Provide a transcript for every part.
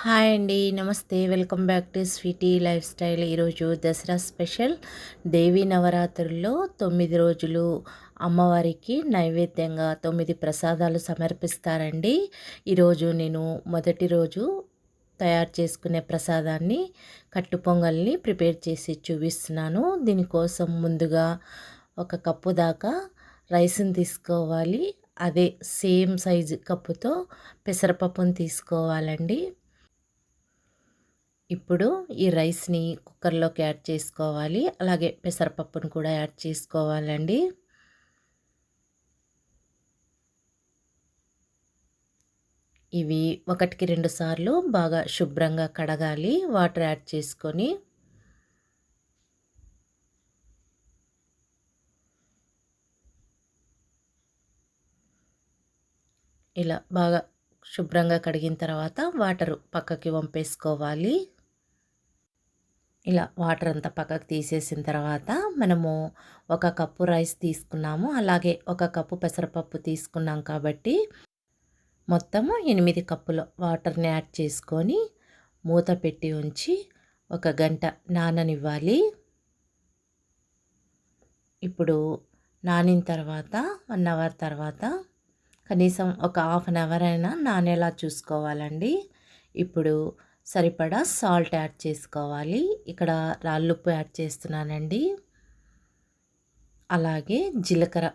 Hi అండి. నమస్తే. Welcome back to Sweety lifestyle. ఈరోజు దసరా స్పెషల్ దేవీ నవరాత్రుల్లో 9 రోజులు అమ్మవారికి నైవేద్యంగా 9 ప్రసాదాలు సమర్పిస్తారండి. ఈరోజు నేను మొదటి రోజు తయారు చేసుకునే ప్రసాదాన్ని కట్టు పొంగల్ని ప్రిపేర్ చేసి చూపిస్తున్నాను. దీనికోసం ముందుగా ఒక కప్పు దాకా రైస్ని తీసుకోవాలి. అదే సేమ్ సైజు కప్పుతో పెసరపప్పును తీసుకోవాలండి. ఇప్పుడు ఈ రైస్ని కుక్కర్లోకి యాడ్ చేసుకోవాలి. అలాగే పెసరపప్పును కూడా యాడ్ చేసుకోవాలండి. ఇవి 1కి 2 సార్లు బాగా శుభ్రంగా కడగాలి. వాటర్ యాడ్ చేసుకొని ఇలా బాగా శుభ్రంగా కడిగిన తర్వాత వాటర్ పక్కకి వంపేసుకోవాలి. ఇలా వాటర్ అంతా పక్కకు తీసేసిన తర్వాత మనము ఒక కప్పు రైస్ తీసుకున్నాము. అలాగే ఒక కప్పు పెసరపప్పు తీసుకున్నాం కాబట్టి మొత్తము 8 కప్పుల వాటర్ని యాడ్ చేసుకొని మూత పెట్టి ఉంచి ఒక గంట నాననివ్వాలి. ఇప్పుడు నానిన తర్వాత 1 అవర్ తర్వాత కనీసం ఒక హాఫ్ అన్ అవర్ అయినా నానేలా చూసుకోవాలండి. ఇప్పుడు సరిపడా సాల్ట్ యాడ్ చేసుకోవాలి. ఇక్కడ రాళ్ళుప్పు యాడ్ చేస్తున్నానండి. అలాగే జీలకర్ర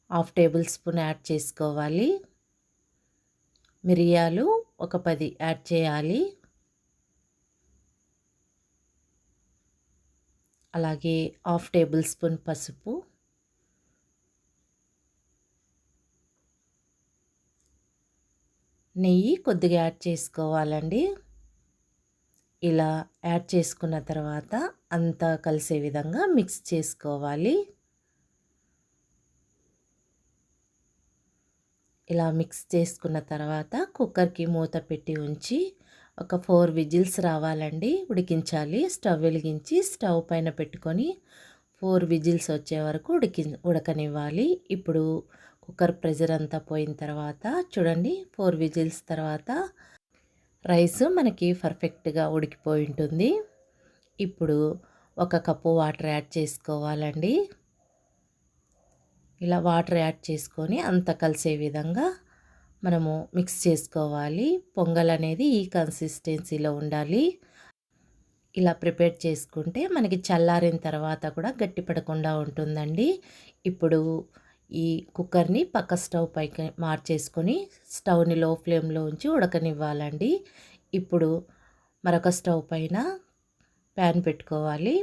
హాఫ్ టేబుల్ స్పూన్ యాడ్ చేసుకోవాలి. మిరియాలు ఒక 10 యాడ్ చేయాలి. అలాగే హాఫ్ టేబుల్ స్పూన్ పసుపు, నెయ్యి కొద్దిగా యాడ్ చేసుకోవాలండి. ఇలా యాడ్ చేసుకున్న తర్వాత అంతా కలిసే విధంగా మిక్స్ చేసుకోవాలి. ఇలా మిక్స్ చేసుకున్న తర్వాత కుక్కర్కి మూత పెట్టి ఉంచి ఒక 4 విజిల్స్ రావాలండి ఉడికించాలి. స్టవ్ వెలిగించి స్టవ్ పైన పెట్టుకొని 4 విజిల్స్ వచ్చే వరకు ఉడకనివ్వాలి. ఇప్పుడు కుక్కర్ ప్రెషర్ అంతా పోయిన తర్వాత చూడండి 4 విజిల్స్ తర్వాత రైస్ మనకి పర్ఫెక్ట్గా ఉడికిపోయి ఉంటుంది. ఇప్పుడు ఒక కప్పు వాటర్ యాడ్ చేసుకోవాలండి. ఇలా వాటర్ యాడ్ చేసుకొని అంతా కలిసే విధంగా మనము మిక్స్ చేసుకోవాలి. పొంగల్ అనేది ఈ కన్సిస్టెన్సీలో ఉండాలి. ఇలా ప్రిపేర్ చేసుకుంటే మనకి చల్లారిన తర్వాత కూడా గట్టిపడకుండా ఉంటుందండి. ఇప్పుడు ఈ కుక్కర్ని పక్క స్టవ్ పైకి మార్చేసుకొని స్టవ్ని లో ఫ్లేమ్లో ఉంచి ఉడకనివ్వాలండి. ఇప్పుడు మరొక స్టవ్ పైన ప్యాన్ పెట్టుకోవాలి.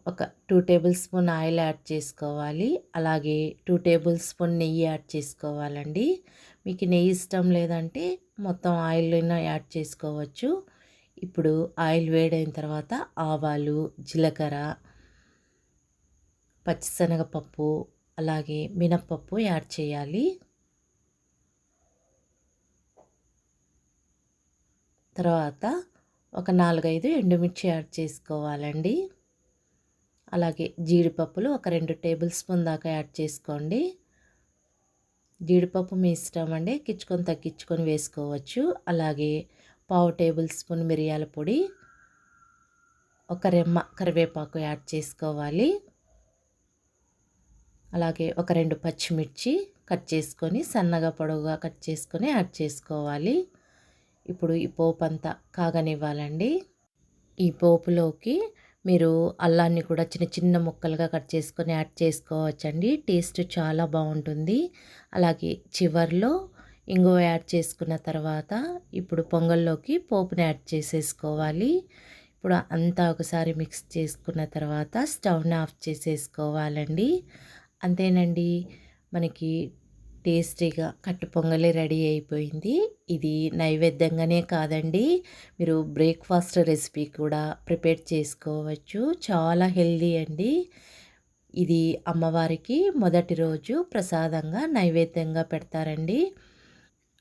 ఒక 2 టేబుల్ స్పూన్ ఆయిల్ యాడ్ చేసుకోవాలి. అలాగే 2 టేబుల్ స్పూన్ నెయ్యి యాడ్ చేసుకోవాలండి. మీకు నెయ్యి ఇష్టం లేదంటే మొత్తం ఆయిల్ని యాడ్ చేసుకోవచ్చు. ఇప్పుడు ఆయిల్ వేడైన తర్వాత ఆవాలు, జీలకర్ర, పచ్చిశనగపప్పు, అలాగే మినప్పప్పు యాడ్ చేయాలి. తర్వాత ఒక 4-5 ఎండుమిర్చి యాడ్ చేసుకోవాలండి. అలాగే జీడిపప్పులు ఒక 2 టేబుల్ స్పూన్ దాకా యాడ్ చేసుకోండి. జీడిపప్పు మీ ఇష్టం అండి, ఎక్కించుకొని తగ్గించుకొని వేసుకోవచ్చు. అలాగే 1/2 టేబుల్ స్పూన్ మిరియాల పొడి, ఒక రెమ్మ కరివేపాకు యాడ్ చేసుకోవాలి. అలాగే ఒక 2 పచ్చిమిర్చి కట్ చేసుకొని సన్నగా పొడవుగా కట్ చేసుకొని యాడ్ చేసుకోవాలి. ఇప్పుడు ఈ పోపు అంతా కాగనివ్వాలండి. ఈ పోపులోకి మీరు అల్లాన్ని కూడా చిన్న చిన్న ముక్కలుగా కట్ చేసుకొని యాడ్ చేసుకోవచ్చండి. టేస్ట్ చాలా బాగుంటుంది. అలాగే చివర్లో ఇంగువ యాడ్ చేసుకున్న తర్వాత ఇప్పుడు పొంగల్లోకి పోపుని యాడ్ చేసేసుకోవాలి. ఇప్పుడు అంతా ఒకసారి మిక్స్ చేసుకున్న తర్వాత స్టవ్ని ఆఫ్ చేసేసుకోవాలండి. అంతేనండి, మనకి టేస్టీగా కట్టు పొంగలి రెడీ అయిపోయింది. ఇది నైవేద్యంగానే కాదండి, మీరు బ్రేక్ఫాస్ట్ రెసిపీ కూడా ప్రిపేర్ చేసుకోవచ్చు. చాలా హెల్దీ అండి. ఇది అమ్మవారికి మొదటి రోజు ప్రసాదంగా నైవేద్యంగా పెడతారండి.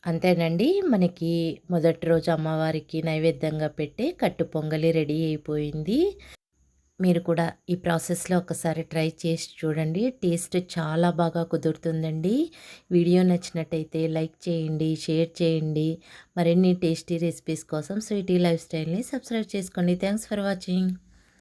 అంతేనండి, మనకి మొదటి రోజు అమ్మవారికి నైవేద్యంగా పెట్టే కట్టు పొంగలి రెడీ అయిపోయింది. మీరు కూడా ఈ ప్రాసెస్‌లో ఒకసారి ట్రై చేసి చూడండి. టేస్ట్ చాలా బాగా కుదురుతుందండి. వీడియో నచ్చినట్టయితే లైక్ చేయండి, షేర్ చేయండి. మరిన్ని టేస్టీ రెసిపీస్ కోసం స్వీటీ లైఫ్ స్టైల్‌ని సబ్స్క్రైబ్ చేసుకోండి. Thanks for watching.